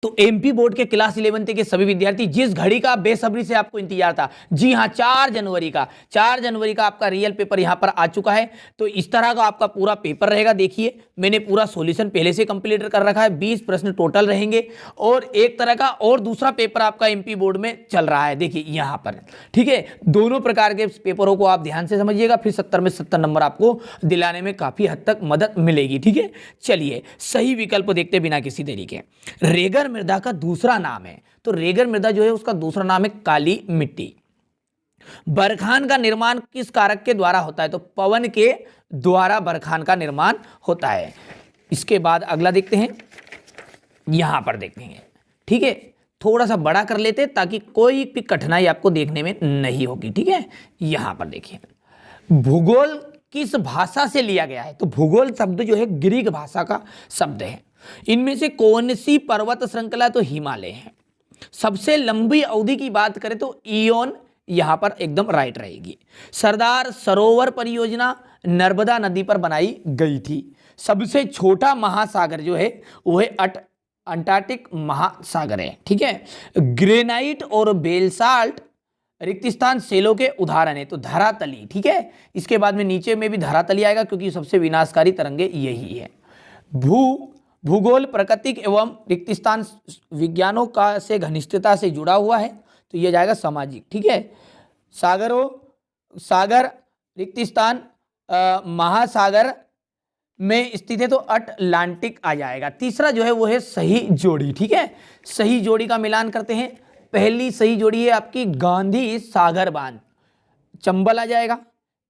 तो MP board के class 11th के सभी विद्यार्थी, जिस घड़ी का बेसब्री से आपको इंतजार था, जी हाँ 4 जनवरी का आपका रियल पेपर यहां पर आ चुका है। तो इस तरह का आपका पूरा पेपर रहेगा। देखिए मैंने पूरा सॉल्यूशन पहले से कंप्लीट कर रखा है, 20 प्रश्न टोटल रहेंगे और एक तरह का और दूसरा पेपर आपका एमपी बोर्ड में चल रहा है। देखिए यहां पर, ठीक है, दोनों प्रकार के पेपरों को आप ध्यान से समझिएगा, फिर 70 में 70 नंबर आपको दिलाने में काफी हद तक मदद मिलेगी। ठीक है, चलिए सही विकल्प देखते बिना किसी देरी के। रेगर मृदा का दूसरा नाम है, तो रेगर मृदा जो है उसका दूसरा नाम है काली मिट्टी। बरखान का निर्माण किस कारक के द्वारा होता है, तो पवन के द्वारा बरखान का निर्माण होता है। इसके बाद अगला देखते हैं, यहां पर देखेंगे, ठीक है, थोड़ा सा बड़ा कर लेते हैं ताकि कोई भी कठिनाई आपको देखने में नहीं होगी। ठीक है, यहां पर देखिए भूगोल किस भाषा से लिया गया है, तो भूगोल शब्द जो है ग्रीक भाषा का शब्द है। इनमें से कौन सी पर्वत श्रृंखला, तो हिमालय है। सबसे लंबी अवधि की बात करें तो इयोन यहां पर एकदम राइट रहेगी। सरदार सरोवर परियोजना नर्मदा नदी पर बनाई गई थी। सबसे छोटा महासागर जो है वो है अंटार्कटिक महासागर है। ठीक है, ग्रेनाइट और बेलसाल्ट रिक्तिस्थान सेलों के उदाहरण है, तो धरातली। ठीक है, इसके बाद में नीचे में भी धरातली आएगा क्योंकि सबसे विनाशकारी तरंगे यही है। भूगोल प्राकृतिक एवं रिक्तिस्थान विज्ञानों का से घनिष्ठता से जुड़ा हुआ है, तो यह जाएगा सामाजिक। ठीक है, सागर रिक्तिस्थान महासागर में स्थित है, तो अटलांटिक आ जाएगा। तीसरा जो है वो है सही जोड़ी। ठीक है, सही जोड़ी का मिलान करते हैं। पहली सही जोड़ी है आपकी गांधी सागर बांध, चंबल आ जाएगा।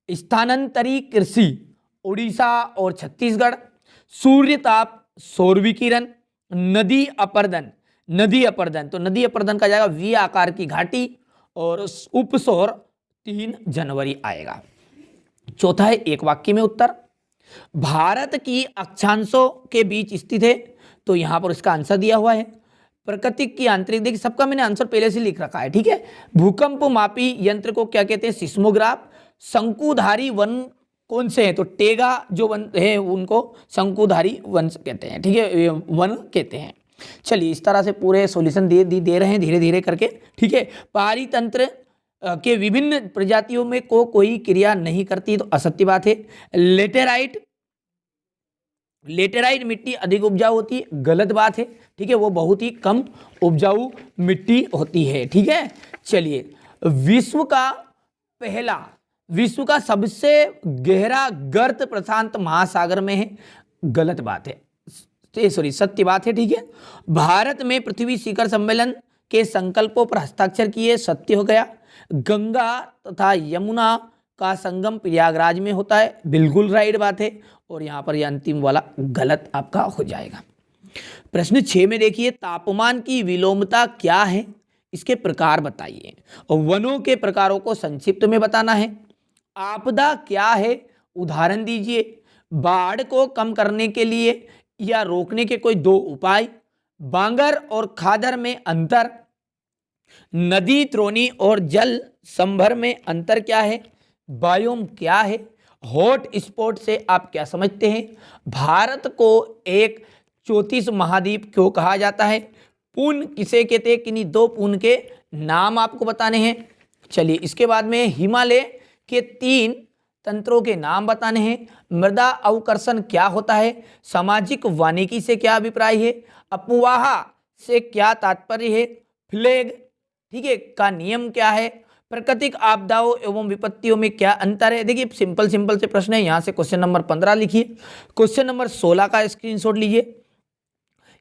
स्थानांतरी कृषि उड़ीसा और छत्तीसगढ़। सूर्य ताप सौर विकिरण। नदी अपर्दन, तो नदी अपर्दन का जाएगा वी आकार की घाटी। और उपसौर 3 जनवरी आएगा। चौथा है एक वाक्य में उत्तर। भारत की अक्षांशों के बीच स्थित है, तो यहां पर इसका आंसर दिया हुआ है। प्रकृति की आंतरिक, देखिए सबका मैंने आंसर पहले से लिख रखा है। ठीक है, भूकंप मापी यंत्र को क्या कहते हैं, सिस्मोग्राफ। शंकुधारी वन कौन से हैं, तो टेगा जो वन है उनको शंकुधारी वन कहते हैं। ठीक है, वन कहते हैं। चलिए इस तरह से पूरे सॉल्यूशन दे रहे हैं धीरे धीरे करके। ठीक है, पहाड़ी तंत्र के विभिन्न प्रजातियों में कोई क्रिया नहीं करती, तो असत्य बात है। लेटेराइट मिट्टी अधिक उपजाऊ होती है, गलत बात है। ठीक है, वो बहुत ही कम उपजाऊ मिट्टी होती है। ठीक है, चलिए विश्व का सबसे गहरा गर्त प्रशांत महासागर में है, गलत बात है, सत्य बात है। ठीक है, भारत में पृथ्वी शिखर सम्मेलन के संकल्पों पर हस्ताक्षर किए, सत्य हो गया। गंगा तथा यमुना का संगम प्रयागराज में होता है, बिल्कुल राइट बात है। और यहां पर यह अंतिम वाला गलत आपका हो जाएगा। प्रश्न 6 में देखिए, तापमान की विलोमता क्या है, इसके प्रकार बताइए। और वनों के प्रकारों को संक्षिप्त में बताना है। आपदा क्या है, उदाहरण दीजिए। बाढ़ को कम करने के लिए या रोकने के कोई 2 उपाय। बांगर और खादर में अंतर। नदी त्रोनी और जल संभर में अंतर क्या है। बायोम क्या है। हॉट स्पॉट से आप क्या समझते हैं। भारत को एक 34 महाद्वीप क्यों कहा जाता है। पूर्ण किसे कहते हैं, किन्हीं 2 पूर्ण के नाम आपको बताने हैं। चलिए इसके बाद में हिमालय के 3 तंत्रों के नाम बताने हैं। मृदा अवकर्षण क्या होता है। सामाजिक वानिकी से क्या अभिप्राय है। अफवाह से क्या तात्पर्य है। फ्लैग, ठीक है, का नियम क्या है। प्राकृतिक आपदाओं एवं विपत्तियों में क्या अंतर है। देखिए सिंपल से प्रश्न है। यहां से क्वेश्चन नंबर 15 लिखिए। क्वेश्चन नंबर 16 का स्क्रीनशॉट लीजिए।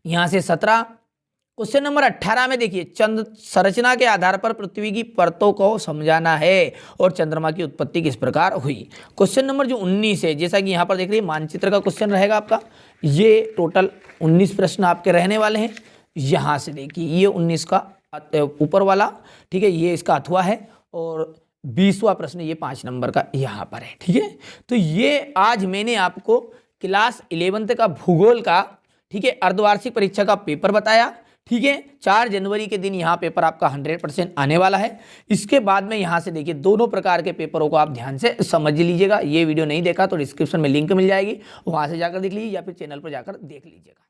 यहां से 17। क्वेश्चन नंबर 18 में देखिए, चंद्र संरचना के आधार पर पृथ्वी की परतों को समझाना है और चंद्रमा की उत्पत्ति किस प्रकार हुई। क्वेश्चन नंबर जो 19 है, जैसा कि यहां पर देख रही है, मानचित्र का क्वेश्चन रहेगा आपका। ये टोटल 19 प्रश्न आपके रहने वाले हैं। यहां से देखिए ये 19 का ऊपर वाला, ठीक है, ये इसका अथवा है। और 20वां प्रश्न ये 5 नंबर का यहाँ पर है। ठीक है, तो ये आज मैंने आपको क्लास 11th का भूगोल का, ठीक है, अर्धवार्षिक परीक्षा का पेपर बताया। ठीक है, 4 जनवरी के दिन यहाँ पेपर आपका 100% आने वाला है। इसके बाद में यहाँ से देखिए दोनों प्रकार के पेपरों को आप ध्यान से समझ लीजिएगा। ये वीडियो नहीं देखा तो डिस्क्रिप्शन में लिंक मिल जाएगी, वहाँ से जाकर देख लीजिए या फिर चैनल पर जाकर देख लीजिएगा।